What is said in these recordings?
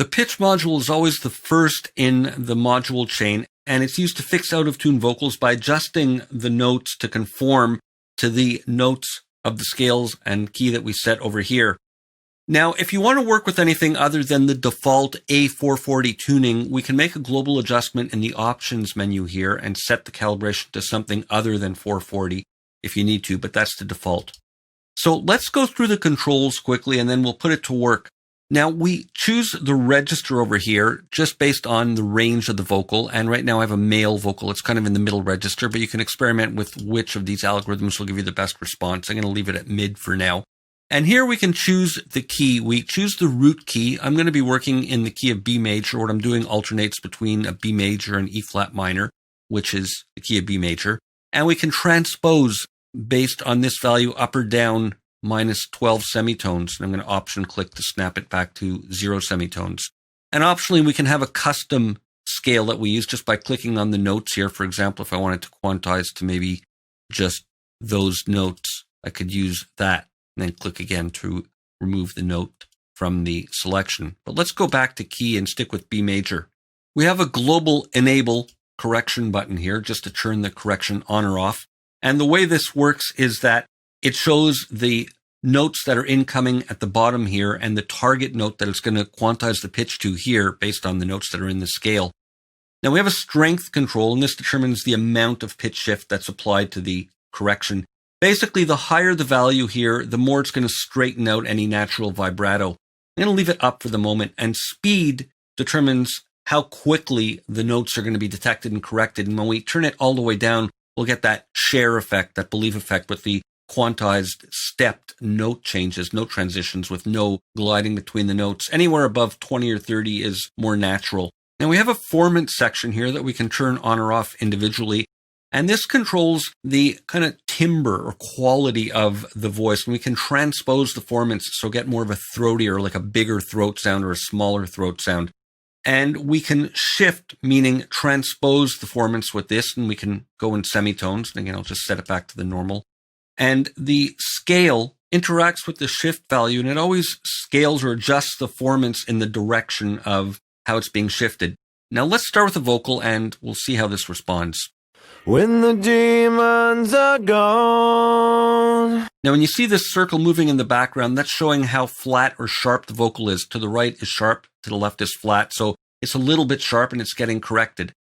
The pitch module is always the first in the module chain, and it's used to fix out-of-tune vocals by adjusting the notes to conform to the notes of the scales and key that we set over here. Now, if you want to work with anything other than the default A440 tuning, we can make a global adjustment in the options menu here and set the calibration to something other than 440 if you need to, but that's the default. So let's go through the controls quickly and then we'll put it to work. Now, we choose the register over here just based on the range of the vocal, and right now I have a male vocal. It's kind of in the middle register, but you can experiment with which of these algorithms will give you the best response. I'm going to leave it at mid for now. And here we can choose the key. We choose the root key. I'm going to be working in the key of B major. What I'm doing alternates between a B major and E flat minor, which is the key of B major. And we can transpose based on this value up or down minus 12 semitones. And I'm going to option click to snap it back to 0 semitones. And optionally, we can have a custom scale that we use just by clicking on the notes here. For example, if I wanted to quantize to maybe just those notes, I could use that and then click again to remove the note from the selection. But let's go back to key and stick with B major. We have a global enable correction button here just to turn the correction on or off. And the way this works is that it shows the notes that are incoming at the bottom here and the target note that it's going to quantize the pitch to here based on the notes that are in the scale. Now we have a strength control, and this determines the amount of pitch shift that's applied to the correction. Basically, the higher the value here, the more it's going to straighten out any natural vibrato. I'm going to leave it up for the moment, and speed determines how quickly the notes are going to be detected and corrected. And when we turn it all the way down, we'll get that share effect, that belief effect with the quantized stepped note changes, note transitions with no gliding between the notes. Anywhere above 20 or 30 is more natural. Now we have a formant section here that we can turn on or off individually. And this controls the kind of timbre or quality of the voice. And we can transpose the formants, so get more of a throatier, like a bigger throat sound or a smaller throat sound. And we can shift, meaning transpose the formants with this, and we can go in semitones. And again, I'll just set it back to the normal. And the scale interacts with the shift value, and it always scales or adjusts the formants in the direction of how it's being shifted. Now let's start with the vocal, and we'll see how this responds. When the demons are gone. Now, when you see this circle moving in the background, that's showing how flat or sharp the vocal is. To the right is sharp, to the left is flat. So it's a little bit sharp and it's getting corrected.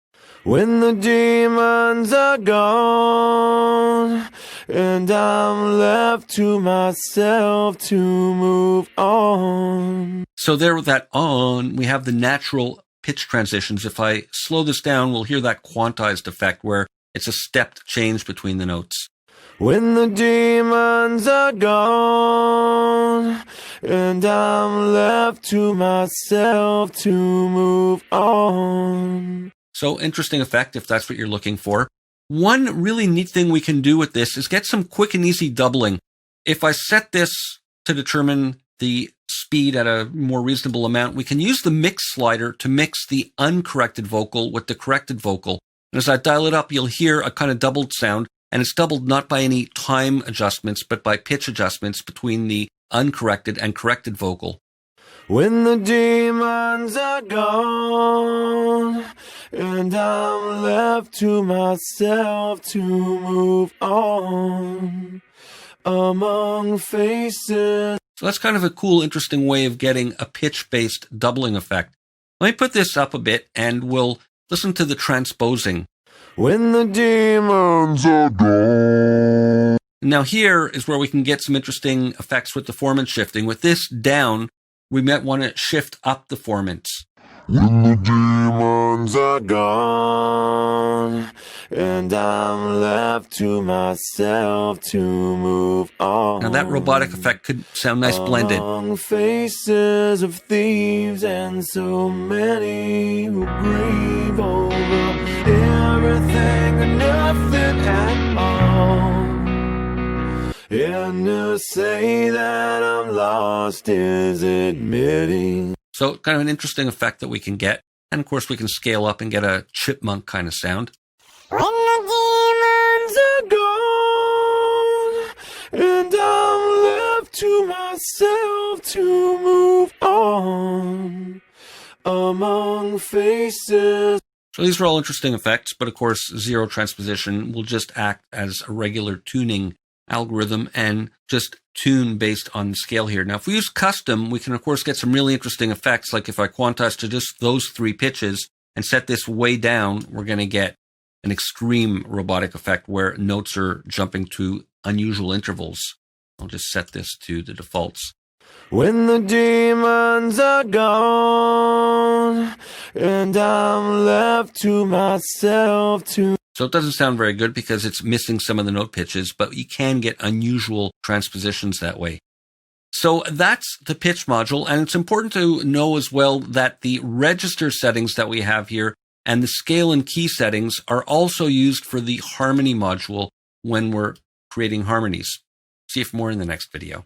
When the demons are gone, and I'm left to myself to move on. So there with that on, we have the natural pitch transitions. If I slow this down, we'll hear that quantized effect where it's a stepped change between the notes. When the demons are gone, and I'm left to myself to move on. So interesting effect if that's what you're looking for. One really neat thing we can do with this is get some quick and easy doubling. If I set this to determine the speed at a more reasonable amount, we can use the mix slider to mix the uncorrected vocal with the corrected vocal. And as I dial it up, you'll hear a kind of doubled sound, and it's doubled not by any time adjustments, but by pitch adjustments between the uncorrected and corrected vocal. When the demons are gone, and I'm left to myself to move on among faces. So that's kind of a cool, interesting way of getting a pitch-based doubling effect. Let me put this up a bit, and we'll listen to the transposing. When the demons are gone. Now here is where we can get some interesting effects with the formant shifting. With this down, we might want to shift up the formants. When the demons are gone, and I'm left to myself to move on. Now that robotic effect could sound nice blended. Among faces of thieves and so many who grieve over everything and nothing at all. And to say that I'm lost is admitting. So kind of an interesting effect that we can get. And of course we can scale up and get a chipmunk kind of sound. When the demons are gone, and I'm left to myself to move on among faces. So these are all interesting effects, but of course, zero transposition will just act as a regular tuning algorithm and just tune based on the scale here. Now, if we use custom, we can of course get some really interesting effects. Like if I quantize to just those 3 pitches and set this way down, we're going to get an extreme robotic effect where notes are jumping to unusual intervals. I'll just set this to the defaults. When the demons are gone and I'm left to myself to... So it doesn't sound very good because it's missing some of the note pitches, but you can get unusual transpositions that way. So that's the pitch module, and it's important to know as well that the register settings that we have here and the scale and key settings are also used for the harmony module when we're creating harmonies. See you for more in the next video.